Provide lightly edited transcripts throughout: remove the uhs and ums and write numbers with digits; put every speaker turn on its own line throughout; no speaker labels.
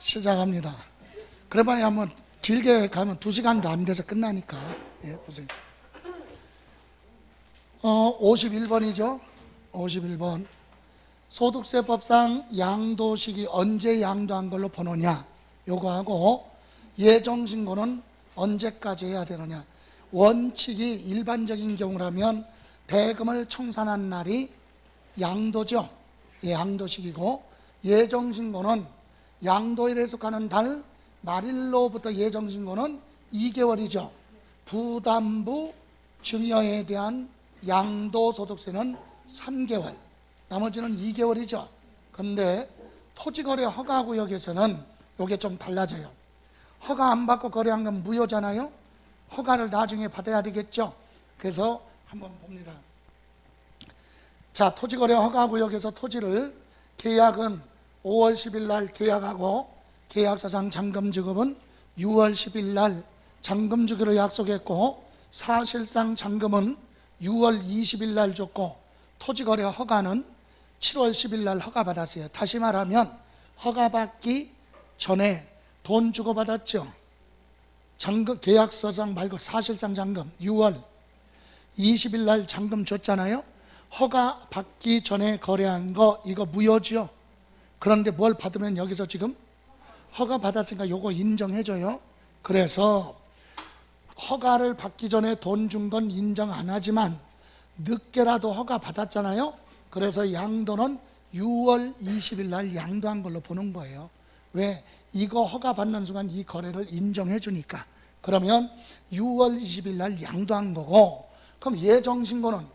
시작합니다. 그래봐야 한번 길게 가면 2시간도 안 돼서 끝나니까. 예, 보세요. 51번이죠. 51번. 소득세법상 양도식이 언제 양도한 걸로 보느냐, 요거하고 예정신고는 언제까지 해야 되느냐. 원칙이 일반적인 경우라면 대금을 청산한 날이 양도죠. 양도식이고, 예정신고는 양도일에 속하는 달 말일로부터 예정신고는 2개월이죠. 부담부 증여에 대한 양도소득세는 3개월, 나머지는 2개월이죠. 그런데 토지거래 허가구역에서는 이게 좀 달라져요. 허가 안 받고 거래한 건 무효잖아요. 허가를 나중에 받아야 되겠죠. 그래서 한번 봅니다. 자, 토지거래 허가구역에서 토지를 계약은 5월 10일 날 계약하고 계약사상 잔금지급은 6월 10일 날 잔금주기로 약속했고, 사실상 잔금은 6월 20일 날 줬고, 토지거래 허가는 7월 10일 날 허가받았어요. 다시 말하면 허가받기 전에 돈 주고 받았죠. 잔금, 계약서상 말고 사실상 잔금 6월 20일 날 잔금 줬잖아요. 허가 받기 전에 거래한 거 이거 무효죠. 그런데 뭘 받으면 여기서 지금 허가 받았으니까 요거 인정해줘요. 그래서 허가를 받기 전에 돈 준 건 인정 안 하지만 늦게라도 허가 받았잖아요. 그래서 양도는 6월 20일 날 양도한 걸로 보는 거예요. 왜? 이거 허가 받는 순간 이 거래를 인정해 주니까. 그러면 6월 20일 날 양도한 거고, 그럼 예정신고는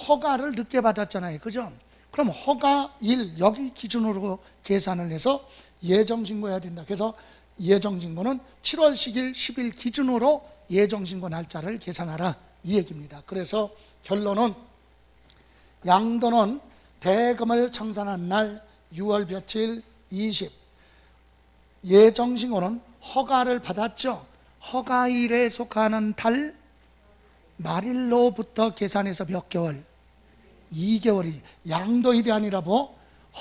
허가를 늦게 받았잖아요. 그죠? 그럼 허가일 여기 기준으로 계산을 해서 예정신고해야 된다. 그래서 예정신고는 7월 10일 기준으로 예정신고 날짜를 계산하라, 이 얘기입니다. 그래서 결론은 양도는 대금을 청산한 날 6월 며칠 20, 예정신고는 허가를 받았죠. 허가일에 속하는 달 말일로부터 계산해서 몇 개월? 2개월이 양도일이 아니라 뭐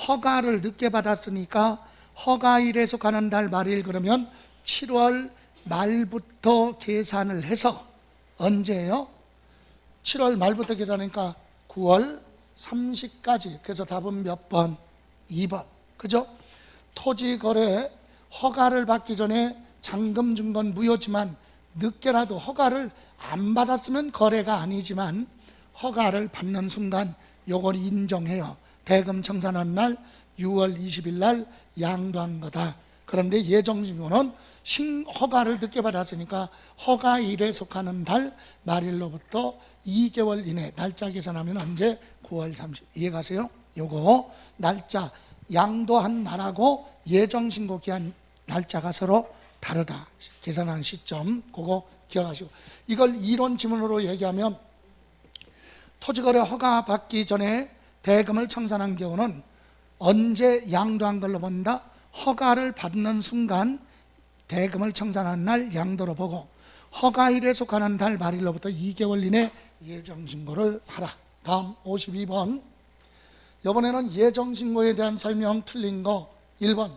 허가를 늦게 받았으니까 허가일에 속하는 달 말일, 그러면 7월 말부터 계산을 해서 언제예요? 7월 말부터 계산하니까 9월 30까지. 그래서 답은 몇 번? 2번. 그죠? 토지거래 허가를 받기 전에 잔금 준 건 무효지만 늦게라도 허가를 안 받았으면 거래가 아니지만 허가를 받는 순간 요걸 인정해요. 대금 청산한 날 6월 20일 날 양도한 거다. 그런데 예정신고는 허가를 늦게 받았으니까 허가일에 속하는 달 말일로부터 2개월 이내 날짜 계산하면 언제? 9월 30. 이해가세요? 요거 날짜 양도한 날하고 예정신고 기한 날짜가 서로 다르다. 계산한 시점 그거 기억하시고, 이걸 이론 지문으로 얘기하면 토지거래 허가 받기 전에 대금을 청산한 경우는 언제 양도한 걸로 본다? 허가를 받는 순간 대금을 청산한 날 양도로 보고, 허가일에 속하는 달 말일로부터 2개월 이내 예정신고를 하라. 다음 52번. 이번에는 예정신고에 대한 설명 틀린 거 1번.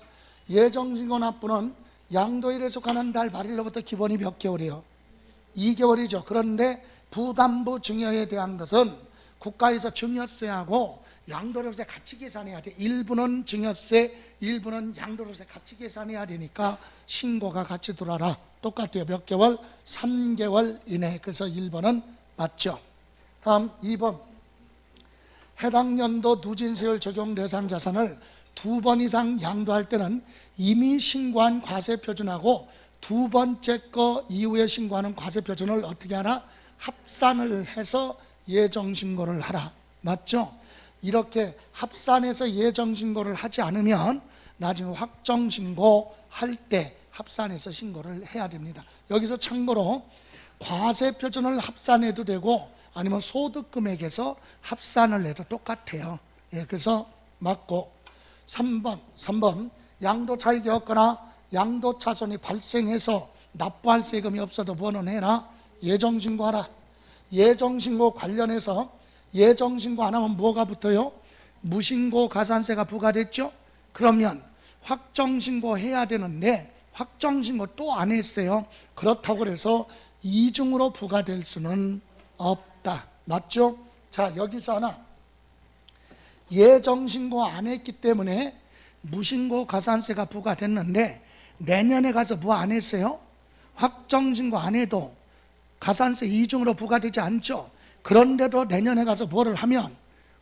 예정신고 납부는 양도일에 속하는 달 말일로부터 기본이 몇 개월이에요? 2개월이죠. 그런데 부담부 증여에 대한 것은 국가에서 증여세하고 양도료세 같이 계산해야 돼. 일부는 증여세, 일부는 양도료세 같이 계산해야 되니까 신고가 같이 들어와라. 똑같아요. 몇 개월? 3개월 이내. 그래서 1번은 맞죠. 다음 2번. 해당 연도 누진세율 적용 대상 자산을 2번 이상 양도할 때는 이미 신고한 과세표준하고 두 번째 거 이후에 신고하는 과세표준을 어떻게 하나? 합산을 해서 예정신고를 하라. 맞죠? 이렇게 합산해서 예정신고를 하지 않으면 나중에 확정신고 할 때 합산해서 신고를 해야 됩니다. 여기서 참고로 과세표준을 합산해도 되고 아니면 소득금액에서 합산을 해도 똑같아요. 예, 그래서 맞고. 3번 양도차익이 없거나 양도차손이 발생해서 납부할 세금이 없어도 뭐는 해라? 예정신고하라. 예정신고 관련해서 예정신고 안 하면 뭐가 붙어요? 무신고 가산세가 부과됐죠? 그러면 확정신고 해야 되는데 확정신고 또 안 했어요. 그렇다고 해서 이중으로 부과될 수는 없다. 맞죠? 자, 여기서 하나, 예정신고 안 했기 때문에 무신고 가산세가 부과됐는데 내년에 가서 뭐 안 했어요? 확정신고 안 해도 가산세 이중으로 부과되지 않죠. 그런데도 내년에 가서 뭐를 하면,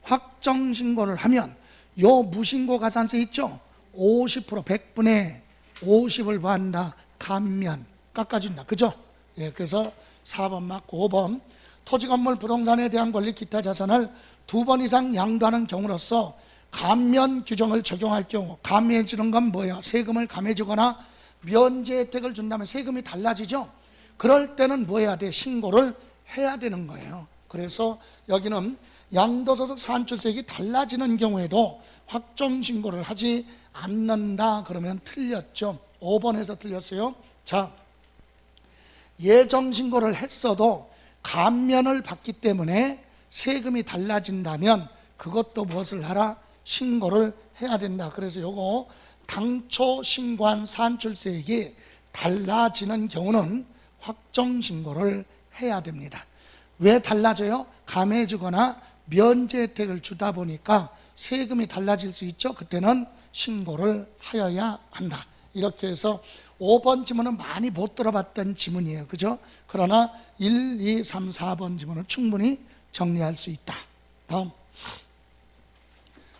확정신고를 하면 요 무신고 가산세 있죠? 50% 100분의 50을 뭐한다? 감면, 깎아준다. 그죠? 예, 그래서 4번 맞고 5번, 토지 건물 부동산에 대한 권리 기타 자산을 2번 이상 양도하는 경우로서 감면 규정을 적용할 경우, 감면해 주는 건 뭐예요? 세금을 감해 주거나 면제 혜택을 준다면 세금이 달라지죠. 그럴 때는 뭐 해야 돼? 신고를 해야 되는 거예요. 그래서 여기는 양도소득 산출세액이 달라지는 경우에도 확정신고를 하지 않는다 그러면 틀렸죠. 5번에서 틀렸어요. 자, 예정신고를 했어도 감면을 받기 때문에 세금이 달라진다면 그것도 무엇을 하라? 신고를 해야 된다. 그래서 요거 당초 신고한 산출세액이 달라지는 경우는 확정신고를 해야 됩니다. 왜 달라져요? 감해 주거나 면제 혜택을 주다 보니까 세금이 달라질 수 있죠. 그때는 신고를 하여야 한다. 이렇게 해서 5번 지문은 많이 못 들어봤던 지문이에요. 그죠? 그러나 1, 2, 3, 4번 지문은 충분히 정리할 수 있다. 다음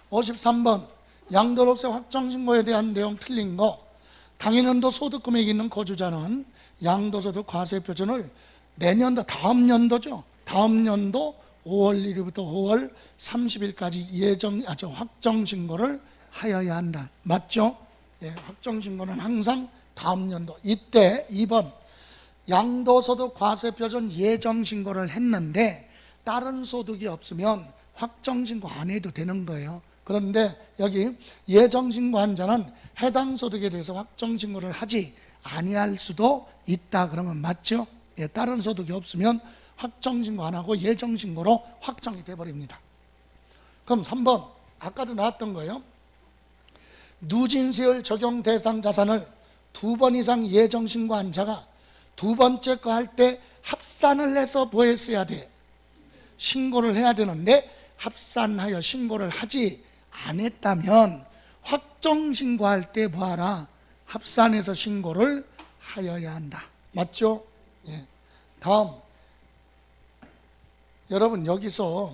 53번, 양도록세 확정신고에 대한 내용 틀린 거. 당해년도 소득금액이 있는 거주자는 양도소득 과세표준을 내년도, 다음 연도죠. 다음 연도 5월 1일부터 5월 30일까지 확정신고를 하여야 한다. 맞죠? 예, 확정신고는 항상 다음 연도. 이때 2번, 양도소득 과세표준 예정신고를 했는데 다른 소득이 없으면 확정신고 안 해도 되는 거예요. 그런데 여기 예정신고한 자는 해당 소득에 대해서 확정신고를 하지 아니할 수도 있다. 그러면 맞죠? 예, 다른 소득이 없으면 확정신고 안 하고 예정신고로 확정이 돼버립니다. 그럼 3번, 아까도 나왔던 거예요. 누진세율 적용 대상 자산을 2번 이상 예정신고한 자가 두 번째 거 할 때 합산을 해서 뭐 했어야 돼? 신고를 해야 되는데 합산하여 신고를 하지 안 했다면 확정신고할 때 뭐하라? 합산해서 신고를 하여야 한다. 맞죠? 예. 다음, 여러분 여기서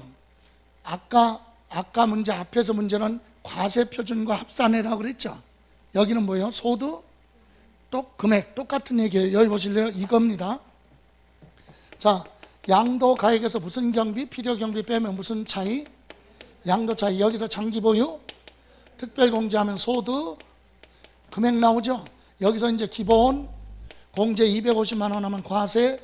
아까 문제 앞에서 문제는 과세표준과 합산해라고 그랬죠. 여기는 뭐예요? 소득, 또 금액, 똑같은 얘기예요. 여기 보실래요? 이겁니다. 자, 양도 가액에서 무슨 경비, 필요 경비 빼면 무슨 차이? 양도 차이. 여기서 장기 보유, 특별 공제하면 소득, 금액 나오죠. 여기서 이제 기본 공제 250만 원 하면 과세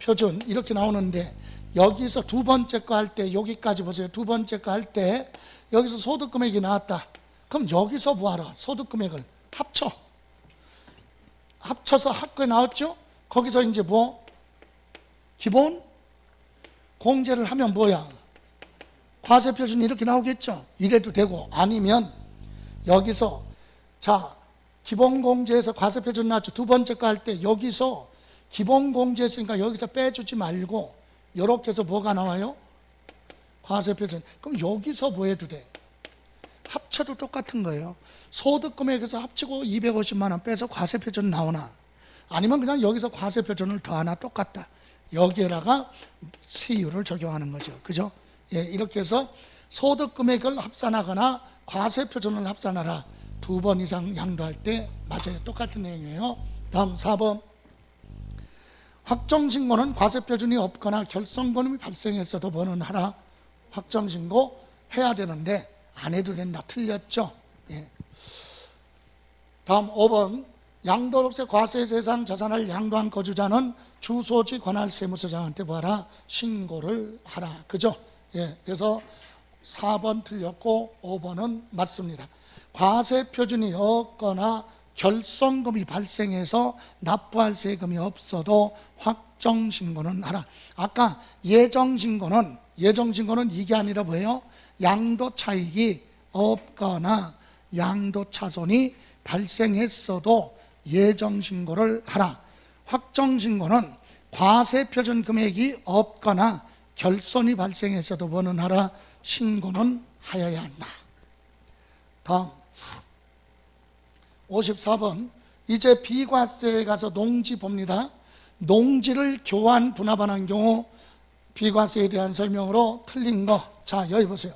표준 이렇게 나오는데, 여기서 두 번째 거 할 때 여기까지 보세요. 두 번째 거 할 때 여기서 소득 금액이 나왔다. 그럼 여기서 뭐하라? 소득 금액을 합쳐서 학교에 나왔죠. 거기서 이제 뭐 기본 공제를 하면 뭐야? 과세 표준이 이렇게 나오겠죠. 이래도 되고, 아니면 여기서 자, 기본 공제에서 과세 표준 나왔죠. 두 번째 거 할 때 여기서 기본 공제했으니까 여기서 빼주지 말고 이렇게 해서 뭐가 나와요? 과세 표준. 그럼 여기서 뭐 해도 돼? 합쳐도 똑같은 거예요. 소득 금액에서 합치고 250만 원 빼서 과세 표준 나오나, 아니면 그냥 여기서 과세 표준을 더하나 똑같다. 여기에다가 세율을 적용하는 거죠. 그죠? 예, 이렇게 해서 소득 금액을 합산하거나 과세 표준을 합산하라. 2번 이상 양도할 때 맞아요. 똑같은 내용이에요. 다음 4번. 확정신고는 과세표준이 없거나 결손권이 발생했어도 뭐는 하라? 확정신고 해야 되는데 안 해도 된다. 틀렸죠? 예. 다음 5번. 양도록세 과세 대상 자산을 양도한 거주자는 주소지 관할 세무서장한테 뭐하라? 신고를 하라. 그죠? 예. 그래서 4번 틀렸고 5번은 맞습니다. 과세표준이 없거나 결손금이 발생해서 납부할 세금이 없어도 확정신고는 하라. 아까 예정신고는 이게 아니라 뭐예요? 양도 차익이 없거나 양도 차손이 발생했어도 예정신고를 하라. 확정신고는 과세표준 금액이 없거나 결손이 발생했어도 원은하라. 신고는 하여야 한다. 다음 54번 이제 비과세에 가서 농지 봅니다. 농지를 교환 분합하는 경우 비과세에 대한 설명으로 틀린 거. 자, 여기 보세요.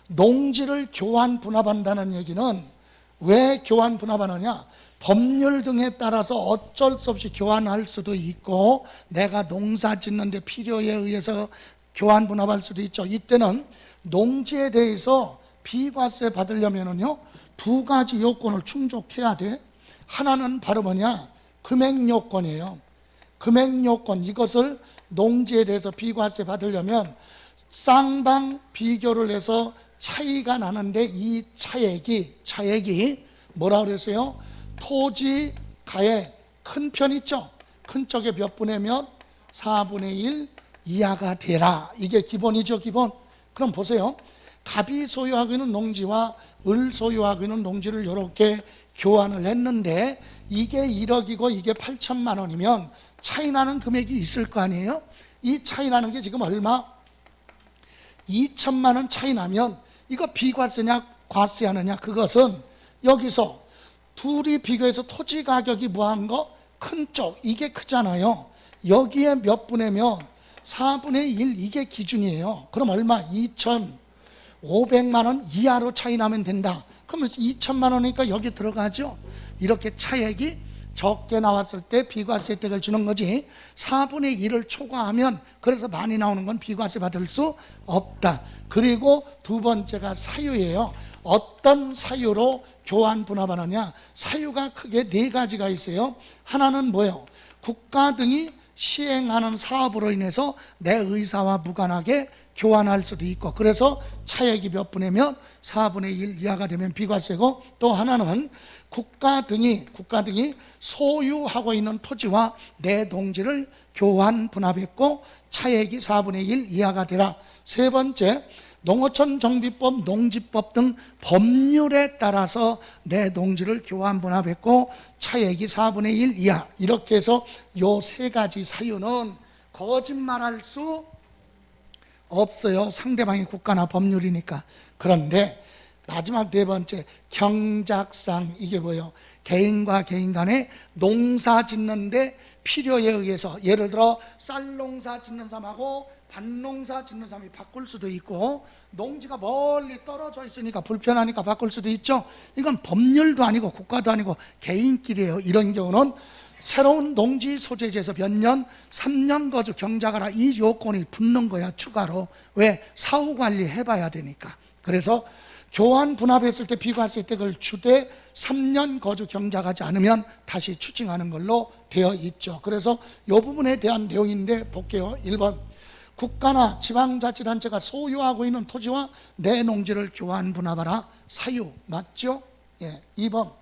농지를 교환 분합한다는 얘기는 왜 교환 분합하느냐? 법률 등에 따라서 어쩔 수 없이 교환할 수도 있고 내가 농사 짓는데 필요에 의해서 교환 분합할 수도 있죠. 이때는 농지에 대해서 비과세 받으려면은요 두 가지 요건을 충족해야 돼. 하나는 바로 뭐냐? 금액 요건이에요. 금액 요건. 이것을 농지에 대해서 비과세 받으려면 쌍방 비교를 해서 차이가 나는데 이 차액이 뭐라 그랬어요? 토지 가액 큰 편 있죠? 큰 쪽에 몇 분의 몇? 4분의 1 이하가 되라. 이게 기본이죠, 기본. 그럼 보세요. 갑이 소유하고 있는 농지와 을 소유하고 있는 농지를 이렇게 교환을 했는데 이게 1억이고 이게 8천만 원이면 차이 나는 금액이 있을 거 아니에요? 이 차이 나는 게 지금 얼마? 2천만 원 차이 나면 이거 비과세냐 과세하느냐? 그것은 여기서 둘이 비교해서 토지 가격이 뭐한 거? 큰 쪽, 이게 크잖아요. 여기에 몇 분의 몇? 4분의 1, 이게 기준이에요. 그럼 얼마? 2,500만 원 이하로 차이 나면 된다. 그러면 2천만 원이니까 여기 들어가죠. 이렇게 차액이 적게 나왔을 때 비과세 혜택을 주는 거지. 4분의 1을 초과하면 그래서 많이 나오는 건 비과세 받을 수 없다. 그리고 두 번째가 사유예요. 어떤 사유로 교환 분합하느냐? 사유가 크게 네 가지가 있어요. 하나는 뭐예요? 국가 등이 시행하는 사업으로 인해서 내 의사와 무관하게 교환할 수도 있고, 그래서 차액이 몇 분의 몇? 4분의 1 이하가 되면 비과세고, 또 하나는 국가 등이 소유하고 있는 토지와 내 농지를 교환 분합했고 차액이 4분의 1 이하가 되라. 세 번째, 농어촌 정비법, 농지법 등 법률에 따라서 내 농지를 교환 분합했고 차액이 4분의 1 이하. 이렇게 해서 요 세 가지 사유는 거짓말할 수 없어요. 상대방이 국가나 법률이니까. 그런데 마지막 네 번째, 경작상. 이게 뭐예요? 개인과 개인 간에 농사 짓는데 필요에 의해서, 예를 들어 쌀 농사 짓는 사람하고 밭농사 짓는 사람이 바꿀 수도 있고, 농지가 멀리 떨어져 있으니까 불편하니까 바꿀 수도 있죠. 이건 법률도 아니고 국가도 아니고 개인끼리예요. 이런 경우는 새로운 농지 소재지에서 몇 년? 3년 거주 경작하라. 이 요건이 붙는 거야, 추가로. 왜? 사후 관리 해봐야 되니까. 그래서 교환 분합했을 때 비과세 혜택을 주되 3년 거주 경작하지 않으면 다시 추징하는 걸로 되어 있죠. 그래서 이 부분에 대한 내용인데 볼게요. 1번, 국가나 지방자치단체가 소유하고 있는 토지와 내 농지를 교환 분합하라. 사유 맞죠? 예. 2번,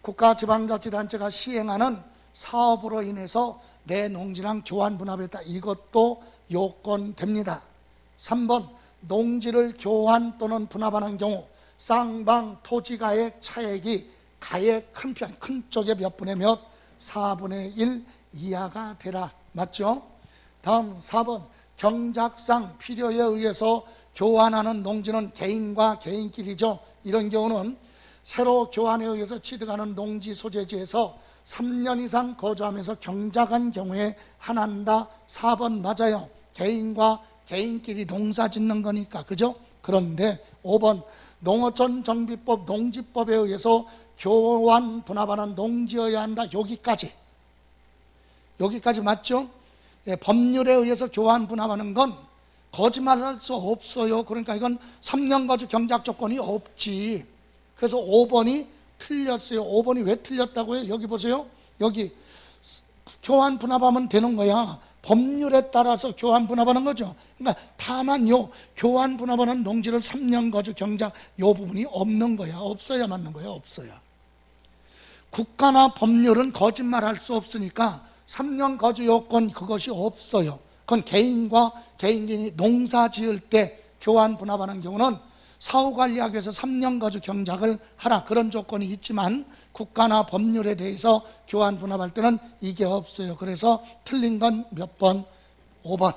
국가 지방자치단체가 시행하는 사업으로 인해서 내 농지랑 교환 분합했다. 이것도 요건 됩니다. 3번, 농지를 교환 또는 분합하는 경우 쌍방 토지가액 차액이 가액 큰 편, 큰 쪽에 몇 분의 몇? 4분의 1 이하가 되라. 맞죠? 다음 4번, 경작상 필요에 의해서 교환하는 농지는 개인과 개인끼리죠. 이런 경우는 새로 교환에 의해서 취득하는 농지 소재지에서 3년 이상 거주하면서 경작한 경우에 한한다. 4번 맞아요. 개인과 개인끼리 농사 짓는 거니까, 그죠? 그런데 5번, 농어촌 정비법, 농지법에 의해서 교환 분합하는 농지여야 한다. 여기까지 맞죠? 예, 법률에 의해서 교환 분합하는 건 거짓말할 수 없어요. 그러니까 이건 3년 거주 경작 조건이 없지. 그래서 5번이 틀렸어요. 5번이 왜 틀렸다고요? 여기 보세요. 여기 교환 분합하면 되는 거야. 법률에 따라서 교환 분합하는 거죠. 그러니까 다만 요 교환 분합하는 농지를 3년 거주 경작 요 부분이 없는 거야. 없어야 맞는 거야. 없어야. 국가나 법률은 거짓말할 수 없으니까 3년 거주 요건 그것이 없어요. 그건 개인과 개인이 농사 지을 때 교환 분합하는 경우는 사후관리학에서 3년 거주 경작을 하라, 그런 조건이 있지만 국가나 법률에 대해서 교환 분합할 때는 이게 없어요. 그래서 틀린 건 몇 번? 5번.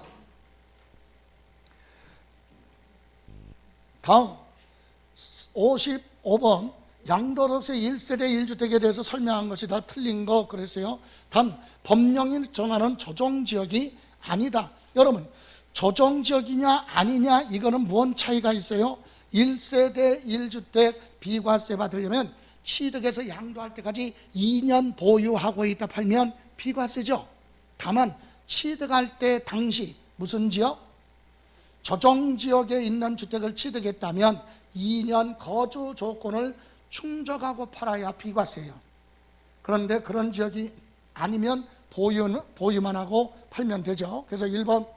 다음 55번 양도소득세 1세대 1주택에 대해서 설명한 것이 다 틀린 거 그랬어요. 단 법령이 정하는 조정지역이 아니다. 여러분, 조정지역이냐 아니냐 이거는 뭔 차이가 있어요? 1세대 1주택 비과세 받으려면 취득해서 양도할 때까지 2년 보유하고 있다 팔면 비과세죠. 다만 취득할 때 당시 무슨 지역? 조정지역에 있는 주택을 취득했다면 2년 거주 조건을 충족하고 팔아야 비과세예요. 그런데 그런 지역이 아니면 보유만 하고 팔면 되죠. 그래서 1번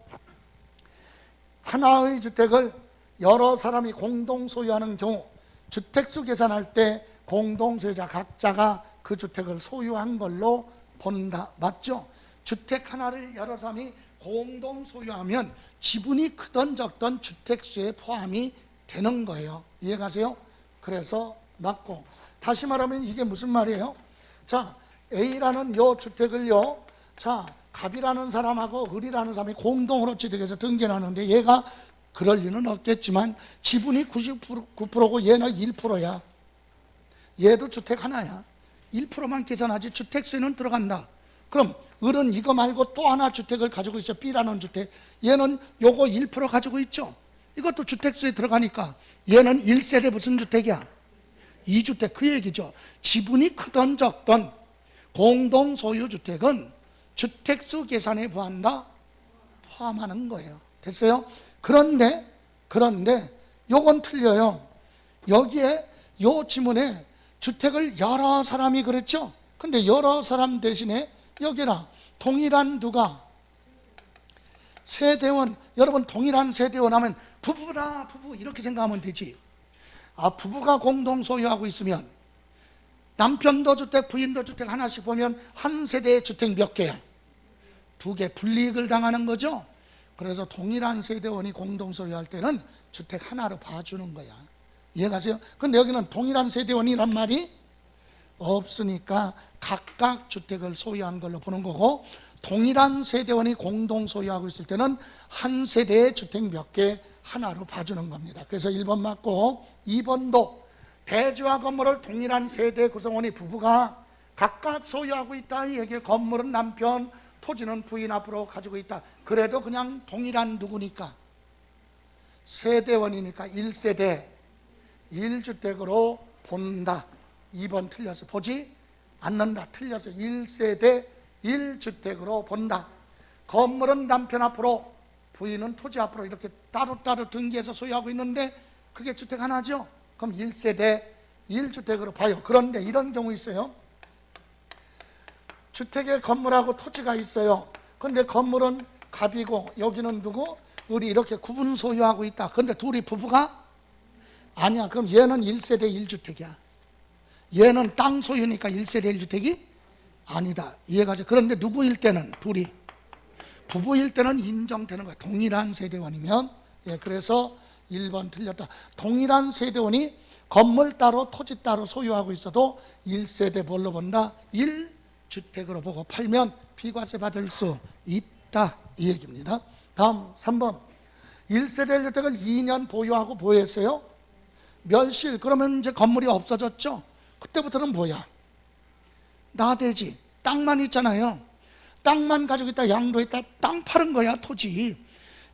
하나의 주택을 여러 사람이 공동 소유하는 경우 주택수 계산할 때 공동소유자 각자가 그 주택을 소유한 걸로 본다. 맞죠? 주택 하나를 여러 사람이 공동 소유하면 지분이 크던 적던 주택수에 포함이 되는 거예요. 이해가세요? 그래서 맞고, 다시 말하면 이게 무슨 말이에요? 자, A라는 요 주택을요, 자, 갑이라는 사람하고 을이라는 사람이 공동으로 취득해서 등기하는데 얘가 그럴 리는 없겠지만 지분이 99%고 얘는 1%야. 얘도 주택 하나야. 1%만 계산하지 주택수에는 들어간다. 그럼 을은 이거 말고 또 하나 주택을 가지고 있어. B라는 주택. 얘는 요거 1% 가지고 있죠. 이것도 주택수에 들어가니까 얘는 1세대 무슨 주택이야? 2주택. 그 얘기죠. 지분이 크던 적던 공동소유주택은 주택수 계산에 포함하는 거예요. 됐어요? 그런데 요건 틀려요. 여기에 요 지문에 주택을 여러 사람이 그랬죠? 근데 여러 사람 대신에 여기라 동일한 누가? 세대원. 여러분, 동일한 세대원 하면 부부다, 부부 이렇게 생각하면 되지. 부부가 공동 소유하고 있으면 남편도 주택, 부인도 주택 하나씩 보면 한 세대의 주택 몇 개야? 2개. 불이익을 당하는 거죠. 그래서 동일한 세대원이 공동 소유할 때는 주택 하나로 봐주는 거야. 이해가세요? 근데 여기는 동일한 세대원이란 말이 없으니까 각각 주택을 소유한 걸로 보는 거고, 동일한 세대원이 공동 소유하고 있을 때는 한 세대의 주택 몇 개 하나로 봐주는 겁니다. 그래서 1번 맞고, 2번도 대지와 건물을 동일한 세대 구성원이 부부가 각각 소유하고 있다. 이 얘기에 건물은 남편, 토지는 부인 앞으로 가지고 있다. 그래도 그냥 동일한 누구니까? 세대원이니까 1세대 1주택으로 본다. 2번 틀려서 보지 않는다. 틀려서 1세대 1주택으로 본다. 건물은 남편 앞으로, 부인은 토지 앞으로 이렇게 따로따로 등기해서 소유하고 있는데 그게 주택 하나죠? 그럼 1세대 1주택으로 봐요. 그런데 이런 경우 있어요. 주택에 건물하고 토지가 있어요. 그런데 건물은 갑이고 여기는 누구? 을이 이렇게 구분 소유하고 있다. 그런데 둘이 부부가? 아니야. 그럼 얘는 1세대 1주택이야. 얘는 땅 소유니까 1세대 1주택이 아니다. 이해가죠? 그런데 누구일 때는 둘이 부부일 때는 인정되는 거야. 동일한 세대원이면. 예, 그래서 1번 틀렸다. 동일한 세대원이 건물 따로 토지 따로 소유하고 있어도 1세대 뭘로 본다? 1주택으로 보고 팔면 비과세 받을 수 있다. 이 얘기입니다. 다음 3번. 1세대 1주택을 2년 보유하고 보유했어요. 멸실. 그러면 이제 건물이 없어졌죠. 그때부터는 뭐야? 나대지. 땅만 있잖아요. 땅만 가지고 있다, 양도했다, 땅 파는 거야. 토지.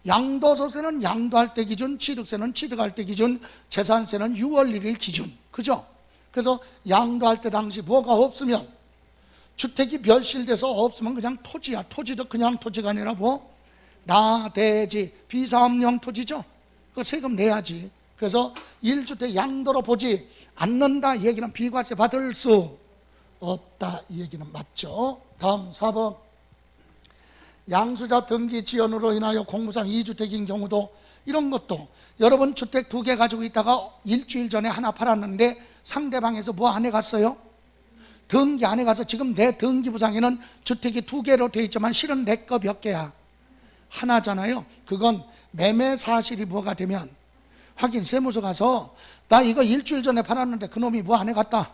양도소득세는 양도할 때 기준, 취득세는 취득할 때 기준, 재산세는 6월 1일 기준. 그죠? 그래서 양도할 때 당시 뭐가 없으면, 주택이 멸실돼서 없으면 그냥 토지야. 토지도 그냥 토지가 아니라 뭐? 나대지. 비사업용 토지죠? 그거 세금 내야지. 그래서 1주택 양도로 보지 않는다. 이 얘기는 비과세 받을 수 없다. 이 얘기는 맞죠? 다음 4번. 양수자 등기 지연으로 인하여 공무상 2주택인 경우도, 이런 것도 여러분 주택 2개 가지고 있다가 일주일 전에 하나 팔았는데 상대방에서 뭐 안 해갔어요? 등기 안 해가서 지금 내 등기부상에는 주택이 2개로 돼 있지만 실은 내 거 몇 개야? 하나잖아요. 그건 매매 사실이 뭐가 되면, 확인 세무서 가서 나 이거 일주일 전에 팔았는데 그놈이 뭐 안 해갔다,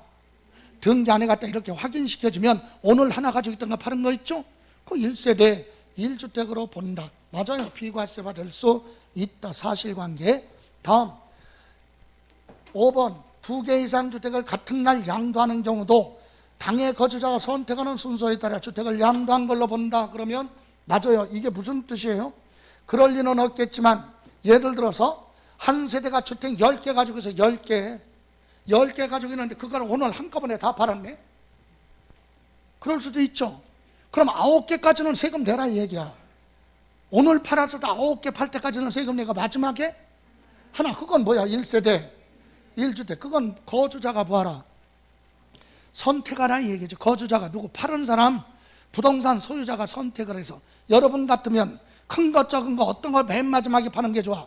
등기 안 해갔다, 이렇게 확인시켜주면 오늘 하나 가지고 있던 거 파는 거 있죠? 그 1세대 1주택으로 본다. 맞아요. 비과세 받을 수 있다. 사실관계. 다음 5번 2개 이상 주택을 같은 날 양도하는 경우도 당해 거주자가 선택하는 순서에 따라 주택을 양도한 걸로 본다. 그러면 맞아요. 이게 무슨 뜻이에요? 그럴 리는 없겠지만 예를 들어서 한 세대가 주택 10개 가지고 있어. 10개 가지고 있는데 그걸 오늘 한꺼번에 다 팔았네? 그럴 수도 있죠. 그럼 9개까지는 세금 내라 이 얘기야. 오늘 팔아서도 9개 팔 때까지는 세금 내가 마지막에 하나. 그건 뭐야? 1세대 1주택. 그건 거주자가 뭐하라? 선택하라 이 얘기죠. 거주자가 누구? 파는 사람, 부동산 소유자가 선택을 해서. 여러분 같으면 큰 거 적은 거 어떤 걸 맨 마지막에 파는 게 좋아?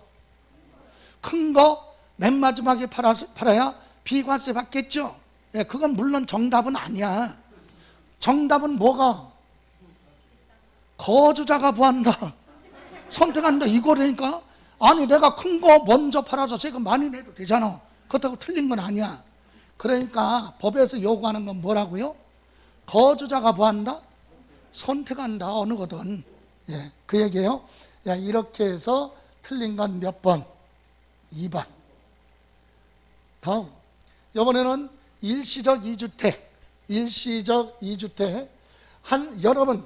큰 거 맨 마지막에 팔아야 비과세 받겠죠. 예, 그건 물론 정답은 아니야. 정답은 뭐가? 거주자가 뭐한다? 선택한다 이거라니까. 아니 내가 큰 거 먼저 팔아서 세금 많이 내도 되잖아. 그렇다고 틀린 건 아니야. 그러니까 법에서 요구하는 건 뭐라고요? 거주자가 뭐한다? 선택한다. 어느 거든. 예, 그 얘기예요. 야, 이렇게 해서 틀린 건 몇 번? 2번. 다음 이번에는 일시적 2주택. 일시적 2주택. 여러분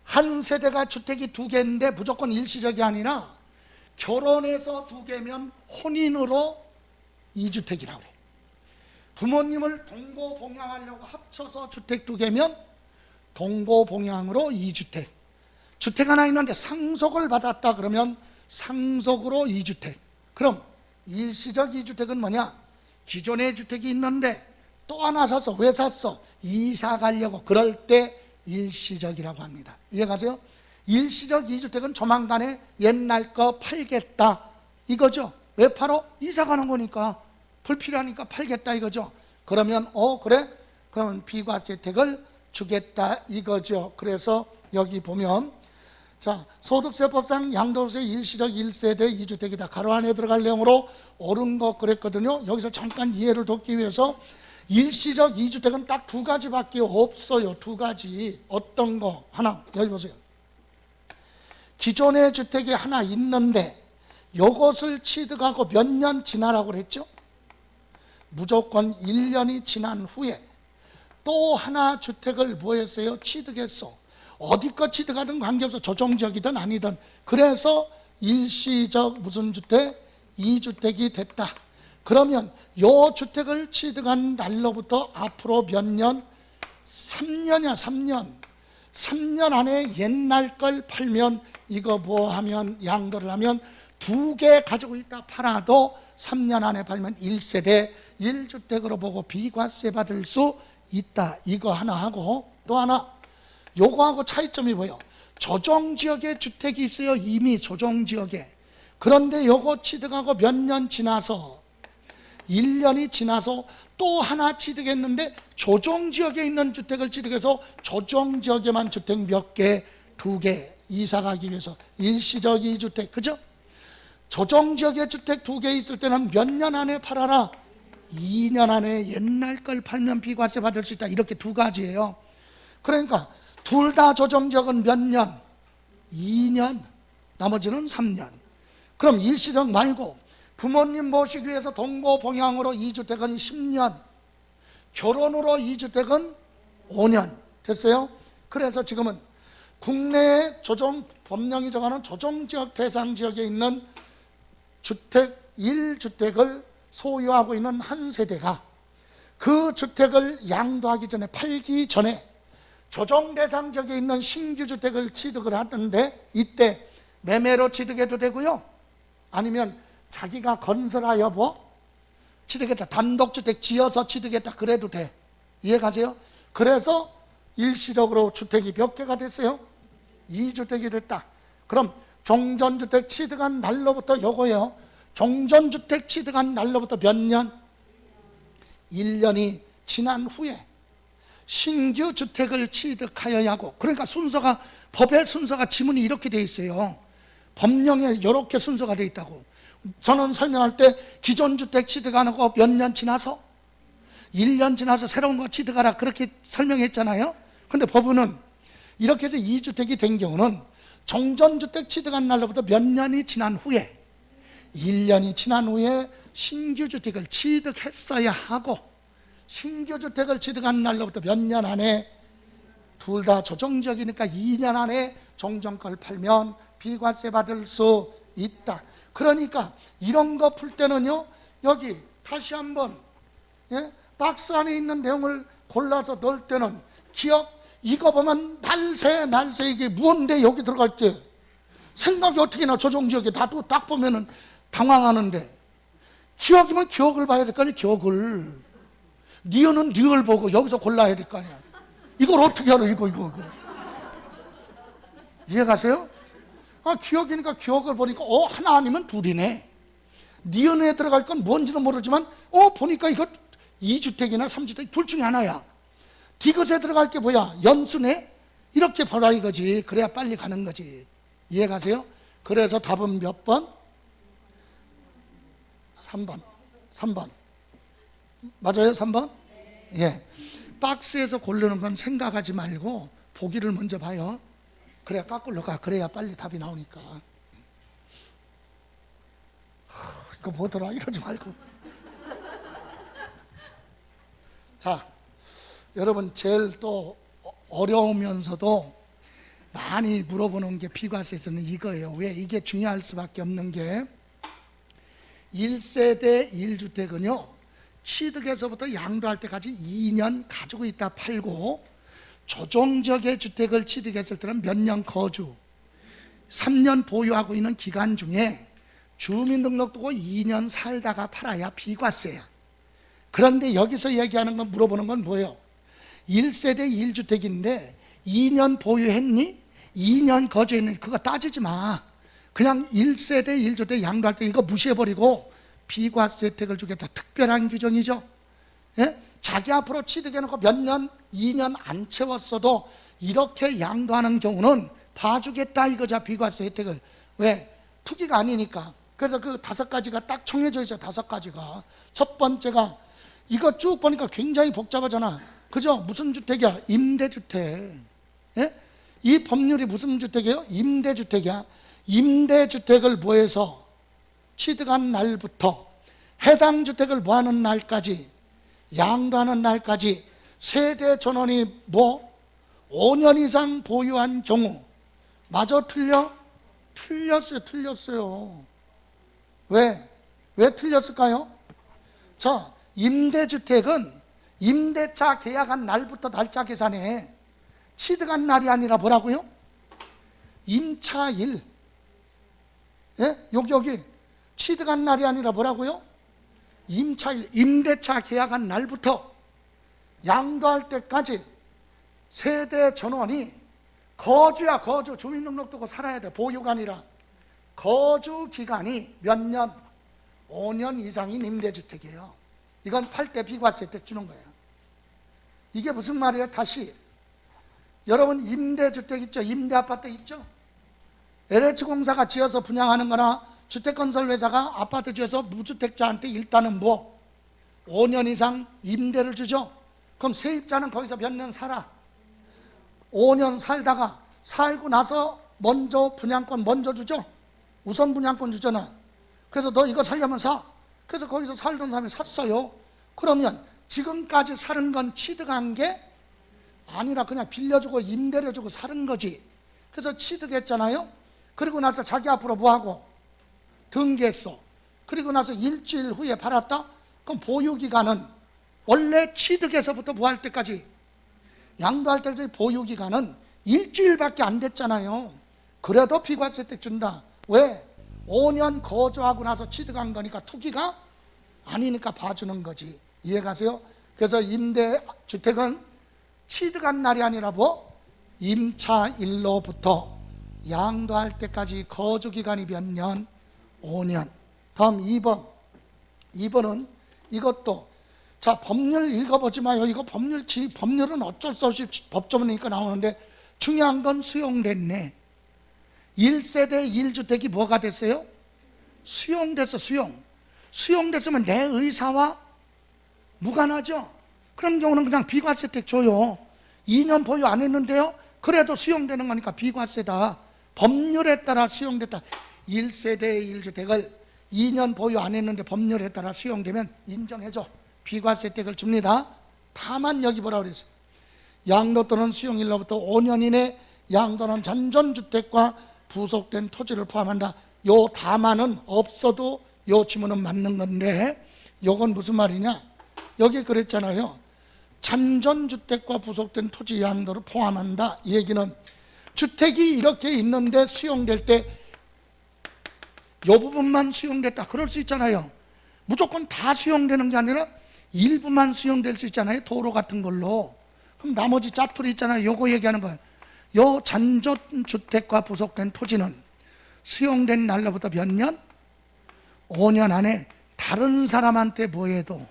한 세대가 주택이 2개인데 무조건 일시적이 아니라 결혼해서 2개면 혼인으로 2주택이라고 그래. 부모님을 동고봉양하려고 합쳐서 주택 2개면 동고봉양으로 2주택. 주택 하나 있는데 상속을 받았다 그러면 상속으로 2주택. 그럼 일시적 2주택은 뭐냐? 기존의 주택이 있는데 또 하나 샀어. 왜 샀어? 이사 가려고. 그럴 때 일시적이라고 합니다. 이해가세요? 일시적 2주택은 조만간에 옛날 거 팔겠다 이거죠. 왜 팔어? 이사 가는 거니까. 불필요하니까 팔겠다 이거죠. 그러면 그래? 그러면 비과세 혜택을 주겠다 이거죠. 그래서 여기 보면 자, 소득세법상 양도세 일시적 1세대 2주택이다. 가로 안에 들어갈 내용으로 옳은 거 그랬거든요. 여기서 잠깐 이해를 돕기 위해서 일시적 2주택은 딱 2가지밖에 없어요. 2가지. 어떤 거? 하나, 여기 보세요. 기존의 주택이 하나 있는데 이것을 취득하고 몇 년 지나라고 그랬죠? 무조건 1년이 지난 후에 또 하나 주택을 뭐 했어요? 취득했어. 어디 거 취득하든 관계없어. 조정지역이든 아니든. 그래서 일시적 무슨 주택? 2주택이 됐다. 그러면 요 주택을 취득한 날로부터 앞으로 몇 년? 3년이야. 3년 안에 옛날 걸 팔면 이거 뭐 하면 양도를 하면 2개 가지고 있다 팔아도 3년 안에 팔면 1세대 1주택으로 보고 비과세 받을 수 있다. 이거 하나 하고 또 하나 요거하고 차이점이 뭐예요? 조정지역에 주택이 있어요. 이미 조정지역에. 그런데 요거 취득하고 몇 년 지나서 1년이 지나서 또 하나 취득했는데 조정지역에 있는 주택을 취득해서 조정지역에만 주택 몇 개? 2개 이사 가기 위해서 일시적 2주택. 그죠? 조정지역에 주택 2개 있을 때는 몇 년 안에 팔아라? 2년 안에 옛날 걸 팔면 비과세 받을 수 있다. 이렇게 2가지예요. 그러니까 둘 다 조정지역은 몇 년? 2년. 나머지는 3년. 그럼 일시적 말고 부모님 모시기 위해서 동고봉양으로 2주택은 10년, 결혼으로 2주택은 5년. 됐어요? 그래서 지금은 국내에 법령이 정하는 조정지역 대상지역에 있는 주택 1주택을 소유하고 있는 한 세대가 그 주택을 양도하기 전에, 팔기 전에 조정 대상지역에 있는 신규 주택을 취득을 하는데 이때 매매로 취득해도 되고요, 아니면 자기가 건설하여 취득했다, 단독주택 지어서 취득했다 그래도 돼. 이해가세요? 그래서 일시적으로 주택이 몇 개가 됐어요? 2주택이 됐다. 그럼 종전주택 취득한 날로부터 요거예요. 종전주택 취득한 날로부터 몇 년? 1년이 지난 후에 신규 주택을 취득하여야 하고, 그러니까 법의 순서가 지문이 이렇게 돼 있어요. 법령에 이렇게 순서가 돼 있다고. 저는 설명할 때 기존 주택 취득하고 몇 년 지나서 1년 지나서 새로운 거 취득하라 그렇게 설명했잖아요. 근데 법원은 이렇게 해서 2주택이 된 경우는 종전주택 취득한 날로부터 몇 년이 지난 후에 1년이 지난 후에 신규 주택을 취득했어야 하고, 신규 주택을 취득한 날로부터 몇 년 안에, 둘 다 조정적이니까 2년 안에 종전걸 팔면 비과세 받을 수 있다. 그러니까 이런 거 풀 때는요, 여기 다시 한번 박스 안에 있는 내용을 골라서 넣을 때는 기억, 이거 보면 날새 이게 무언데 여기 들어갈 때 생각이 어떻게 나, 조정지역에 나도 딱 보면은 당황하는데, 기억이면 기억을 봐야 될 거 아니야. 기억을, 니은은 니을 보고 여기서 골라야 될 거 아니야. 이걸 어떻게 알아? 이거 이해가세요? 기억이니까 기억을 보니까 하나 아니면 둘이네. 니은에 들어갈 건 뭔지는 모르지만 보니까 이거 2주택이나 3주택 둘 중에 하나야. 디귿에 들어갈 게 뭐야? 연수네? 이렇게 보라 이거지. 그래야 빨리 가는 거지. 이해가세요? 그래서 답은 몇 번? 3번. 맞아요? 3번? 예. 박스에서 고르는 건 생각하지 말고 보기를 먼저 봐요. 그래야 거꾸로 가. 그래야 빨리 답이 나오니까. 이거 뭐더라? 이러지 말고. 자, 여러분 제일 또 어려우면서도 많이 물어보는 게 비과세에서는 이거예요. 왜 이게 중요할 수밖에 없는 게, 1세대 1주택은요 취득에서부터 양도할 때까지 2년 가지고 있다 팔고, 조정적의 주택을 취득했을 때는 몇 년 거주, 3년 보유하고 있는 기간 중에 주민등록도고 2년 살다가 팔아야 비과세야. 그런데 여기서 얘기하는 건, 물어보는 건 뭐예요? 1세대 1주택인데 2년 보유했니? 2년 거주했니? 그거 따지지 마. 그냥 1세대 1주택 양도할 때 이거 무시해버리고 비과세 혜택을 주겠다. 특별한 규정이죠. 예? 자기 앞으로 취득해놓고 몇 년, 2년 안 채웠어도 이렇게 양도하는 경우는 봐주겠다 이거자. 비과세 혜택을. 왜? 투기가 아니니까. 그래서 그 5가지가 딱 정해져 있어요. 5가지가. 첫 번째가, 이거 쭉 보니까 굉장히 복잡하잖아. 그죠? 무슨 주택이야? 임대주택. 예? 이 법률이 무슨 주택이에요? 임대주택이야. 임대주택을 뭐해서 취득한 날부터 해당 주택을 뭐하는 날까지, 양도하는 날까지 세대 전원이 5년 이상 보유한 경우. 맞아? 틀려? 틀렸어요. 왜 틀렸을까요? 자, 임대주택은 임대차 계약한 날부터 날짜 계산해. 취득한 날이 아니라 뭐라고요? 임차일. 예? 여기 취득한 날이 아니라 뭐라고요? 임차일. 임대차 계약한 날부터 양도할 때까지 세대 전원이 거주야. 거주. 주민등록도고 살아야 돼. 보유가 아니라. 거주 기간이 몇 년? 5년 이상인 임대주택이에요. 이건 팔 때 비과세 혜택 주는 거예요. 이게 무슨 말이에요? 다시, 여러분 임대주택 있죠? 임대아파트 있죠? LH공사가 지어서 분양하는 거나 주택건설회사가 아파트 지어서 무주택자한테 일단은 5년 이상 임대를 주죠? 그럼 세입자는 거기서 몇 년 살아. 5년 살다가 살고 나서 먼저 분양권 먼저 주죠? 우선 분양권 주잖아. 그래서 너 이거 살려면 사. 그래서 거기서 살던 사람이 샀어요. 그러면 지금까지 사는 건 취득한 게 아니라 그냥 빌려주고 임대료 주고 사는 거지. 그래서 취득했잖아요. 그리고 나서 자기 앞으로 뭐하고? 등기했어. 그리고 나서 일주일 후에 팔았다? 그럼 보유기간은 원래 취득해서부터 뭐 할 때까지? 양도할 때까지 보유기간은 일주일밖에 안 됐잖아요. 그래도 비과세 혜택 준다. 왜? 5년 거주하고 나서 취득한 거니까 투기가 아니니까 봐주는 거지. 이해가세요? 그래서 임대주택은 취득한 날이 아니라 임차일로부터 양도할 때까지 거주기간이 몇 년? 5년. 다음 2번은 이것도, 자, 법률 읽어보지 마요. 이거 법률은 어쩔 수 없이 법조문이니까 나오는데 중요한 건 수용됐네. 1세대 1주택이 뭐가 됐어요? 수용됐어. 수용됐으면 내 의사와 무관하죠. 그런 경우는 그냥 비과세택 줘요. 2년 보유 안 했는데요, 그래도 수용되는 거니까 비과세다. 법률에 따라 수용됐다. 1세대 1주택을 2년 보유 안 했는데 법률에 따라 수용되면 인정해줘. 비과세택을 줍니다. 다만 여기 뭐라 그랬어요? 양도 또는 수용일로부터 5년 이내 양도는 잔존주택과 부속된 토지를 포함한다. 요 다만은 없어도 요 지문은 맞는 건데, 요건 무슨 말이냐? 여기 그랬잖아요. 잔존주택과 부속된 토지 양도를 포함한다. 이 얘기는 주택이 이렇게 있는데 수용될 때 요 부분만 수용됐다, 그럴 수 있잖아요. 무조건 다 수용되는 게 아니라 일부만 수용될 수 있잖아요. 도로 같은 걸로. 그럼 나머지 짜투리 있잖아요. 요거 얘기하는 거예요. 요 잔존주택과 부속된 토지는 수용된 날로부터 몇 년? 5년 안에 다른 사람한테 뭐해도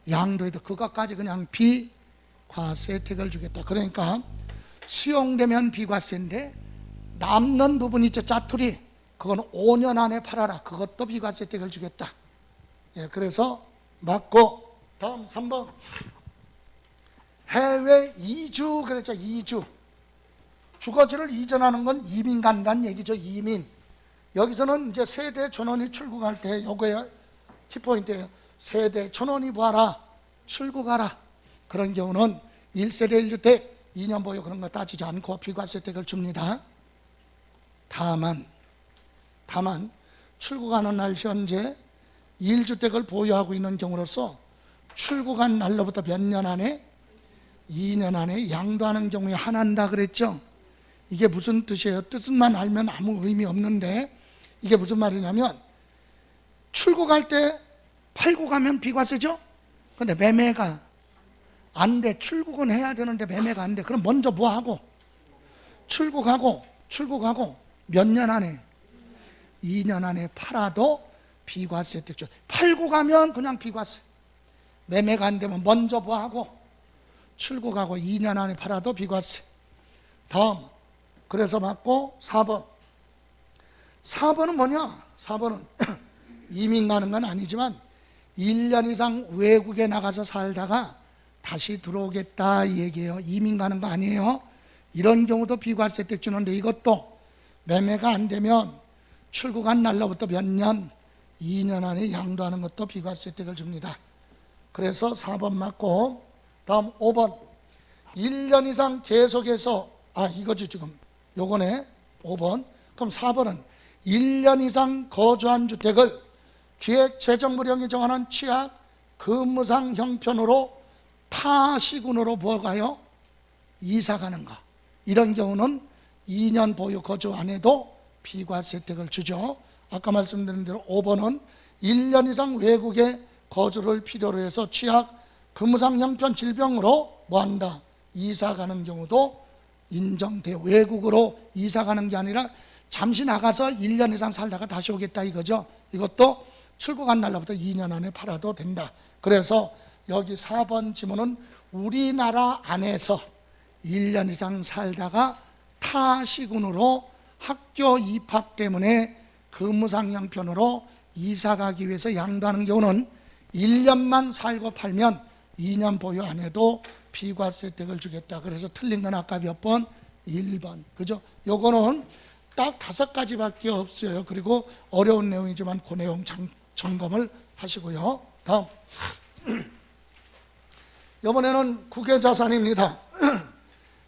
양도해도 그것까지 그냥 비과세 혜택을 주겠다. 그러니까 수용되면 비과세인데 남는 부분 있죠, 짜투리. 그건 5년 안에 팔아라. 그것도 비과세 혜택을 주겠다. 예, 그래서 맞고. 다음 3번. 해외 이주 그랬죠. 이주. 주거지를 이전하는 건 이민 간다는 얘기죠. 이민. 여기서는 이제 세대 전원이 출국할 때 요거예요. 키포인트예요. 세대 전원이 뭐하라? 출국하라. 그런 경우는 1세대 1주택 2년 보유 그런 거 따지지 않고 비과세 혜택을 줍니다. 다만 출국하는 날 현재 1주택을 보유하고 있는 경우로서 출국한 날로부터 몇 년 안에? 2년 안에 양도하는 경우에 한한다 그랬죠. 이게 무슨 뜻이에요? 뜻만 알면 아무 의미 없는데, 이게 무슨 말이냐면 출국할 때 팔고 가면 비과세죠. 근데 매매가 안 돼. 출국은 해야 되는데 매매가 안 돼. 그럼 먼저 뭐 하고? 출국하고 몇 년 안에? 2년 안에 팔아도 비과세 혜택 줘. 팔고 가면 그냥 비과세. 매매가 안 되면 먼저 뭐 하고? 출국하고 2년 안에 팔아도 비과세. 다음. 그래서 맞고 4번. 4번은 뭐냐? 4번은 이민 가는 건 아니지만 1년 이상 외국에 나가서 살다가 다시 들어오겠다 이 얘기예요. 이민 가는 거 아니에요. 이런 경우도 비과세 혜택 주는데, 이것도 매매가 안 되면 출국한 날로부터 몇 년? 2년 안에 양도하는 것도 비과세 혜택을 줍니다. 그래서 4번 맞고. 다음 5번. 1년 이상 계속해서, 이거지 지금 요거네 5번. 그럼 4번은 1년 이상 거주한 주택을 기획재정부령이 정하는 취약 근무상 형편으로 타 시군으로 뭐가요? 이사 가는 거. 이런 경우는 2년 보유 거주 안 해도 비과세 혜택을 주죠. 아까 말씀드린 대로 5번은 1년 이상 외국에 거주를 필요로 해서 취약 근무상 형편 질병으로 뭐한다? 이사 가는 경우도 인정돼요. 외국으로 이사 가는 게 아니라 잠시 나가서 1년 이상 살다가 다시 오겠다 이거죠. 이것도 출국한 날로부터 2년 안에 팔아도 된다. 그래서 여기 4번 지문은 우리나라 안에서 1년 이상 살다가 타 시군으로 학교 입학 때문에 근무상 형편으로 이사 가기 위해서 양도하는 경우는 1년만 살고 팔면 2년 보유 안 해도 비과세 혜택을 주겠다. 그래서 틀린 건 아까 몇 번? 1번. 그죠? 요거는 딱 5가지밖에 없어요. 그리고 어려운 내용이지만 그 내용 점검을 하시고요. 다음. 이번에는 국외자산입니다.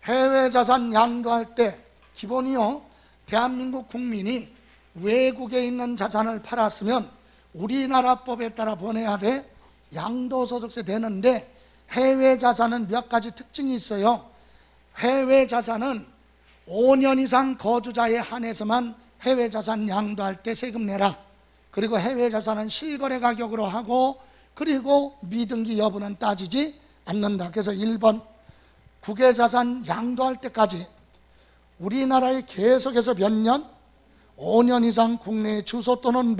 해외자산 양도할 때 기본이요, 대한민국 국민이 외국에 있는 자산을 팔았으면 우리나라 법에 따라 보내야 돼. 양도소득세 되는데, 해외자산은 몇 가지 특징이 있어요. 해외자산은 5년 이상 거주자에 한해서만 해외자산 양도할 때 세금 내라. 그리고 해외자산은 실거래 가격으로 하고, 그리고 미등기 여부는 따지지 않는다. 그래서 1번 국외자산 양도할 때까지 우리나라에 계속해서 몇 년? 5년 이상 국내에 주소 또는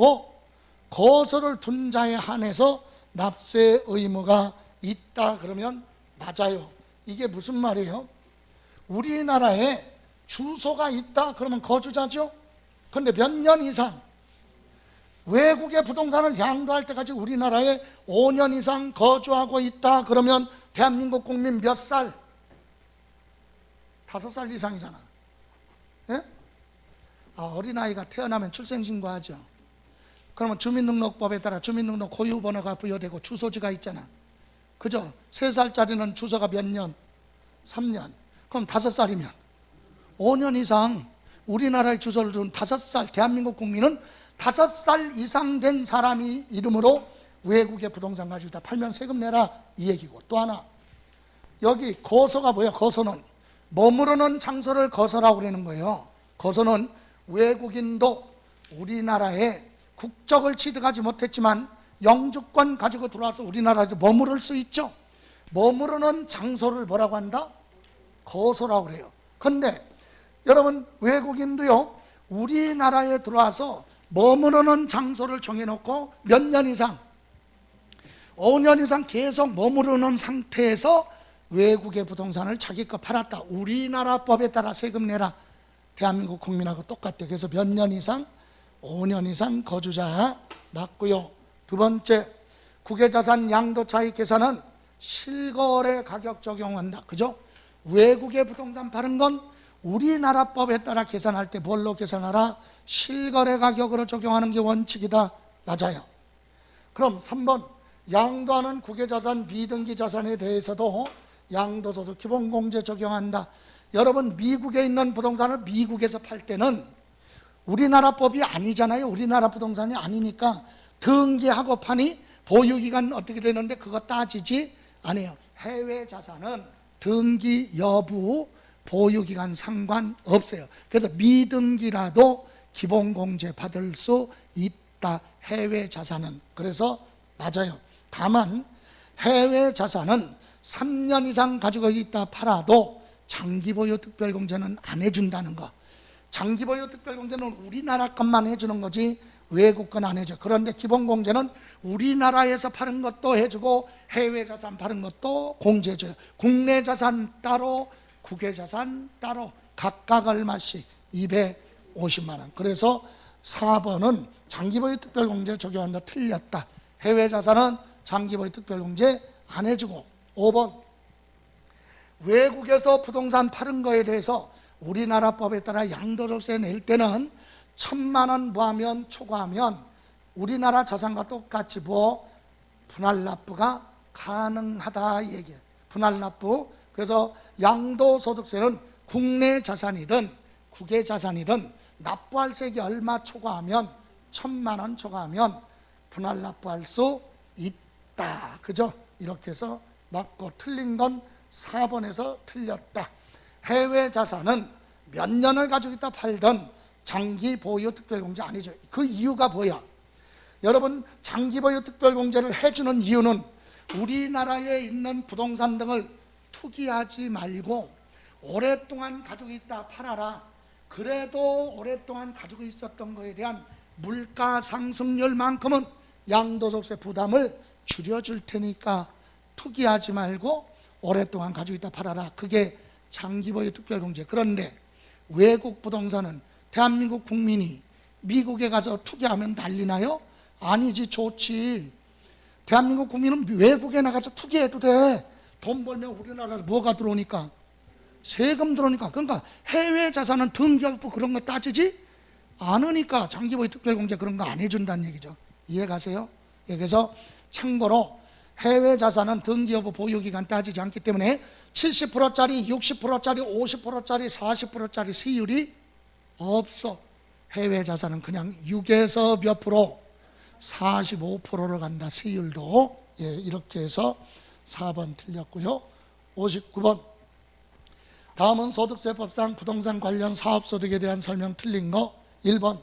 거소를 둔 자에 한해서 납세 의무가 있다. 그러면 맞아요. 이게 무슨 말이에요? 우리나라에 주소가 있다 그러면 거주자죠. 그런데 몇 년 이상? 외국의 부동산을 양도할 때까지 우리나라에 5년 이상 거주하고 있다 그러면 대한민국 국민 몇 살? 5살 이상이잖아. 예? 어린아이가 태어나면 출생신고하죠. 그러면 주민등록법에 따라 주민등록 고유번호가 부여되고 주소지가 있잖아. 그죠? 3살짜리는 주소가 몇 년? 3년. 그럼 5살이면 5년 이상 우리나라의 주소를 둔 5살, 대한민국 국민은 5살 이상 된 사람이 이름으로 외국의 부동산 가지고 있다 팔면 세금 내라 이 얘기고, 또 하나 여기 거소가 뭐야? 거소는 머무르는 장소를 거소라고 그러는 거예요. 거소는 외국인도 우리나라에 국적을 취득하지 못했지만 영주권 가지고 들어와서 우리나라에서 머무를 수 있죠. 머무르는 장소를 뭐라고 한다? 거소라고 그래요. 그런데 여러분, 외국인도요 우리나라에 들어와서 머무르는 장소를 정해놓고 몇 년 이상, 5년 이상 계속 머무르는 상태에서 외국의 부동산을 자기 거 팔았다, 우리나라 법에 따라 세금 내라, 대한민국 국민하고 똑같대. 그래서 몇 년 이상? 5년 이상 거주자 맞고요. 두 번째, 국외자산 양도차익 계산은 실거래 가격 적용한다. 그죠? 외국의 부동산 파는 건 우리나라 법에 따라 계산할 때 뭘로 계산하라? 실거래 가격으로 적용하는 게 원칙이다. 맞아요. 그럼 3번, 양도하는 국외자산 비등기 자산에 대해서도 양도소득 기본공제 적용한다. 여러분, 미국에 있는 부동산을 미국에서 팔 때는 우리나라 법이 아니잖아요. 우리나라 부동산이 아니니까 등기하고 파니 보유기간 어떻게 되는데 그거 따지지 않아요. 해외 자산은 등기 여부 보유기간 상관없어요. 그래서 미등기라도 기본공제 받을 수 있다, 해외 자산은. 그래서 맞아요. 다만 해외 자산은 3년 이상 가지고 있다 팔아도 장기보유 특별공제는 안 해준다는 거. 장기보유 특별공제는 우리나라 것만 해주는 거지 외국 건 안 해줘. 그런데 기본공제는 우리나라에서 파는 것도 해주고 해외 자산 파는 것도 공제해줘요. 국내 자산 따로, 국외 자산 따로, 각각 얼마씩 250만 원. 그래서 4번은 장기보유 특별공제 적용한다. 틀렸다. 해외 자산은 장기보유 특별공제 안 해주고. 5번, 외국에서 부동산 파는 거에 대해서 우리나라 법에 따라 양도소득세 낼 때는 1,000만 원 부하면 초과하면 우리나라 자산과 똑같이 분할 납부가 가능하다 이 얘기예요. 분할 납부. 그래서 양도소득세는 국내 자산이든 국외 자산이든 납부할 세액이 얼마 초과하면 1,000만 원 초과하면 분할 납부할 수 있다. 그죠? 이렇게 해서 맞고, 틀린 건 4번에서 틀렸다. 해외 자산은 몇 년을 가지고 있다 팔던 장기 보유 특별공제 아니죠. 그 이유가 뭐야? 여러분, 장기 보유 특별공제를 해주는 이유는 우리나라에 있는 부동산 등을 투기하지 말고 오랫동안 가지고 있다 팔아라. 그래도 오랫동안 가지고 있었던 거에 대한 물가 상승률만큼은 양도소득세 부담을 줄여줄 테니까 투기하지 말고 오랫동안 가지고 있다 팔아라. 그게 장기보유 특별공제. 그런데 외국 부동산은 대한민국 국민이 미국에 가서 투기하면 난리나요? 아니지, 좋지. 대한민국 국민은 외국에 나가서 투기해도 돼. 돈 벌면 우리나라에 뭐가 들어오니까? 세금 들어오니까. 그러니까 해외 자산은 등기하고 그런 거 따지지 않으니까 장기보유 특별공제 그런 거 안 해준다는 얘기죠. 이해 가세요? 그래서 참고로 해외 자산은 등기 여부 보유기간 따지지 않기 때문에 70%짜리, 60%짜리, 50%짜리, 40%짜리 세율이 없어. 해외 자산은 그냥 6에서 몇 프로? 45%로 간다. 세율도. 이렇게 해서 4번 틀렸고요. 59번, 다음은 소득세법상 부동산 관련 사업소득에 대한 설명 틀린 거. 1번,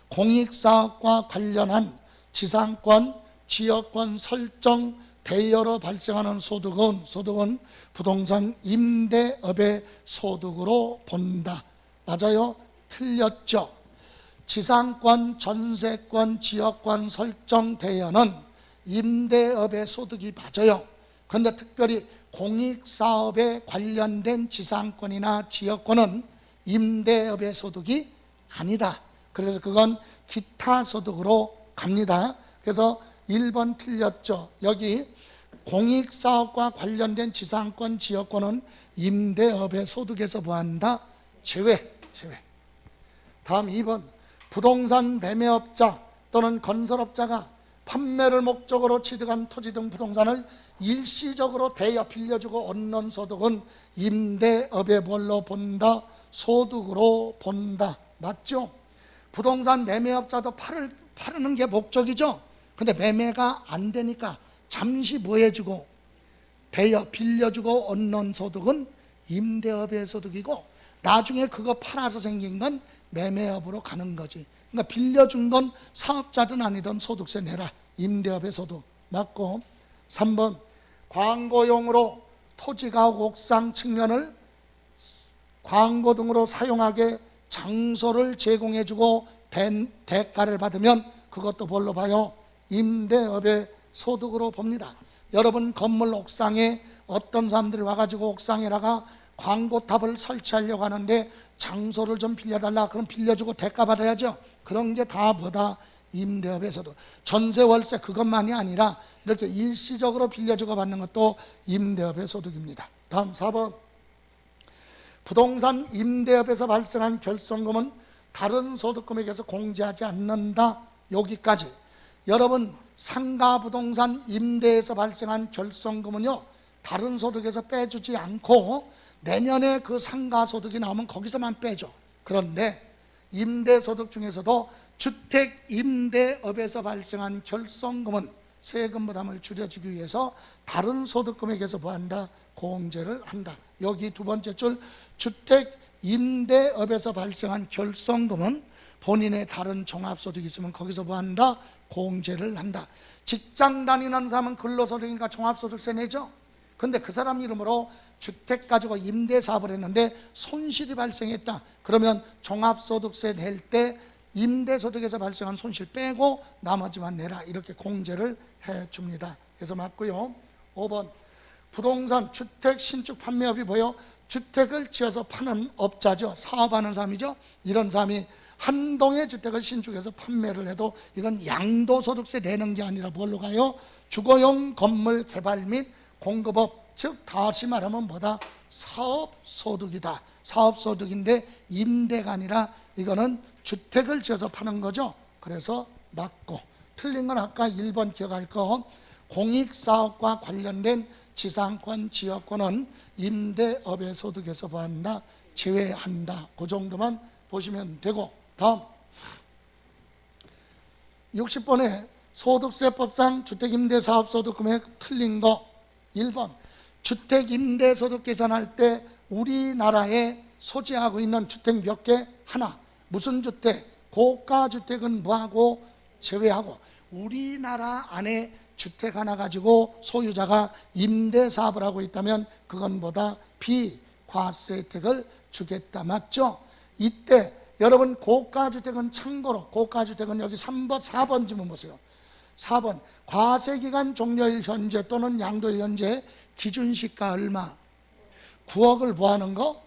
공익사업과 관련한 지상권, 지역권 설정 대여로 발생하는 소득은 부동산 임대업의 소득으로 본다. 맞아요? 틀렸죠? 지상권, 전세권, 지역권 설정 대여는 임대업의 소득이 맞아요. 그런데 특별히 공익사업에 관련된 지상권이나 지역권은 임대업의 소득이 아니다. 그래서 그건 기타 소득으로 갑니다. 그래서 1번 틀렸죠. 여기 공익사업과 관련된 지상권, 지역권은 임대업의 소득에서 뭐한다? 제외. 다음 2번 부동산 매매업자 또는 건설업자가 판매를 목적으로 취득한 토지 등 부동산을 일시적으로 대여 빌려주고 얻는 소득은 임대업의 뭘로 본다? 소득으로 본다. 맞죠? 부동산 매매업자도 파는 게 목적이죠. 근데 매매가 안 되니까 잠시 뭐 해주고 대여 빌려주고 얻는 소득은 임대업의 소득이고, 나중에 그거 팔아서 생긴 건 매매업으로 가는 거지. 그러니까 빌려준 건 사업자든 아니든 소득세 내라. 임대업의 소득 맞고. 3번 광고용으로 토지가 옥상 측면을 광고 등으로 사용하게 장소를 제공해주고 대가를 받으면 그것도 뭘로 봐요? 임대업의 소득으로 봅니다. 여러분 건물 옥상에 어떤 사람들이 와가지고 옥상에다가 광고탑을 설치하려고 하는데 장소를 좀 빌려달라. 그럼 빌려주고 대가 받아야죠. 그런 게 다 뭐다? 임대업의 소득. 전세 월세 그것만이 아니라 이렇게 일시적으로 빌려주고 받는 것도 임대업의 소득입니다. 다음 4번 부동산 임대업에서 발생한 결손금은 다른 소득금액에서 공제하지 않는다. 여기까지. 여러분 상가 부동산 임대에서 발생한 결손금은요 다른 소득에서 빼주지 않고 내년에 그 상가 소득이 나오면 거기서만 빼줘. 그런데 임대소득 중에서도 주택 임대업에서 발생한 결손금은 세금 부담을 줄여주기 위해서 다른 소득금액에서 뭐한다? 공제를 한다. 여기 두 번째 줄 주택 임대업에서 발생한 결손금은 본인의 다른 종합소득이 있으면 거기서 뭐한다? 공제를 한다. 직장 다니는 사람은 근로소득이니까 종합소득세 내죠. 근데 그 사람 이름으로 주택 가지고 임대사업을 했는데 손실이 발생했다. 그러면 종합소득세 낼 때 임대소득에서 발생한 손실 빼고 나머지만 내라. 이렇게 공제를 해줍니다. 그래서 맞고요. 5번 부동산 주택 신축 판매업이 뭐예요? 주택을 지어서 파는 업자죠. 사업하는 사람이죠. 이런 사람이 한 동의 주택을 신축해서 판매를 해도 이건 양도소득세 내는 게 아니라 뭘로 가요? 주거용 건물 개발 및 공급업, 즉 다시 말하면 뭐다? 사업소득이다. 사업소득인데 임대가 아니라 이거는 주택을 지어서 파는 거죠. 그래서 맞고. 틀린 건 아까 1번 기억할 거. 공익사업과 관련된 지상권, 지역권은 임대업의 소득에서 뭐한다? 제외한다. 그 정도만 보시면 되고. 다음 60번에 소득세법상 주택임대사업소득금액 틀린 거 1번 주택임대소득 계산할 때 우리나라에 소지하고 있는 주택 몇 개? 하나. 무슨 주택? 고가주택은 뭐하고? 제외하고. 우리나라 안에 주택 하나 가지고 소유자가 임대사업을 하고 있다면 그건 뭐다? 비과세 혜택을 주겠다. 맞죠? 이때 여러분 고가주택은 참고로 고가주택은 여기 3번 4번 지문 보세요. 4번 과세기간 종료일 현재 또는 양도일 현재 기준시가 얼마? 9억을 뭐하는 거?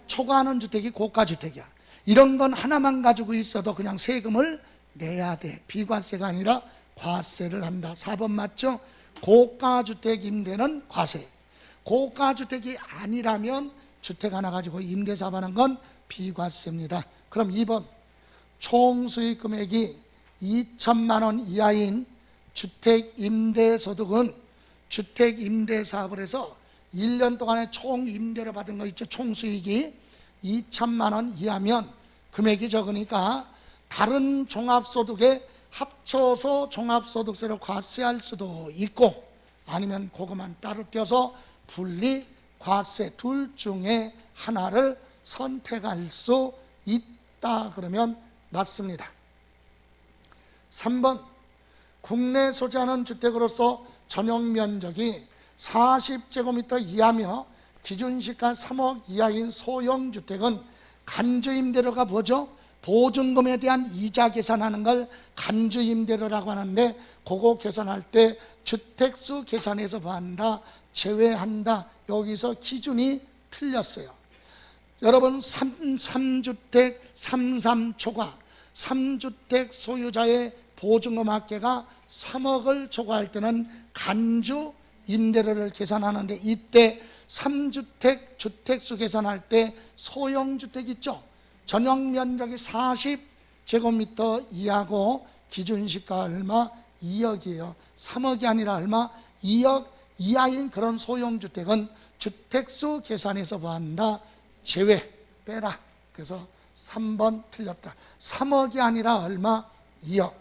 초과하는 주택이 고가주택이야. 이런 건 하나만 가지고 있어도 그냥 세금을 내야 돼. 비과세가 아니라 과세를 한다. 4번 맞죠? 고가주택 임대는 과세. 고가주택이 아니라면 주택 하나 가지고 임대사업하는 건 비과세입니다. 그럼 2번 총수익 금액이 2천만 원 이하인 주택 임대소득은 주택 임대사업을 해서 1년 동안에 총 임대료 받은 거 있죠. 총수익이 2천만 원 이하면 금액이 적으니까 다른 종합소득에 합쳐서 종합소득세를 과세할 수도 있고 아니면 그것만 따로 떼어서 분리 과세 둘 중에 하나를 선택할 수 있다. 그러면 맞습니다. 3번 국내 소지하는 주택으로서 전용 면적이 40제곱미터 이하며 기준시가 3억 이하인 소형주택은 간주임대료가 뭐죠? 보증금에 대한 이자 계산하는 걸 간주임대료라고 하는데 그거 계산할 때 주택수 계산해서 뭐한다? 제외한다. 여기서 기준이 틀렸어요. 여러분 3주택 33초과 3주택 소유자의 보증금 합계가 3억을 초과할 때는 간주 임대료를 계산하는데, 이때 3주택 주택수 계산할 때 소형주택 있죠. 전용 면적이 40제곱미터 이하고 기준시가 얼마? 2억이에요. 3억이 아니라 얼마? 2억 이하인 그런 소형주택은 주택수 계산해서 뭐한다? 제외, 빼라. 그래서 3번 틀렸다. 3억이 아니라 얼마? 2억.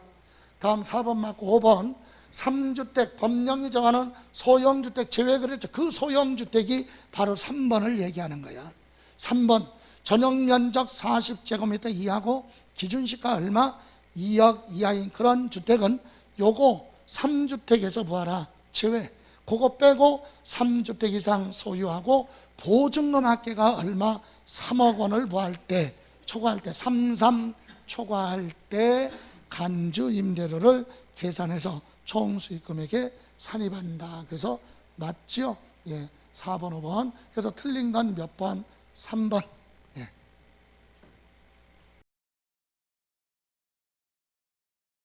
다음 4번 맞고 5번. 3주택 법령이 정하는 소형주택 제외 그랬죠. 그 소형주택이 바로 3번을 얘기하는 거야. 3번 전용 면적 40제곱미터 이하고 기준시가 얼마? 2억 이하인 그런 주택은 요거 3주택에서 뭐하라? 제외. 그거 빼고 3주택 이상 소유하고 보증금 합계가 얼마? 3억 원을 뭐할 때? 초과할 때, 33 초과할 때 간주 임대료를 계산해서 총 수익금액에 산입한다. 그래서 맞죠? 예, 4번, 5번. 그래서 틀린 건 몇 번? 3번.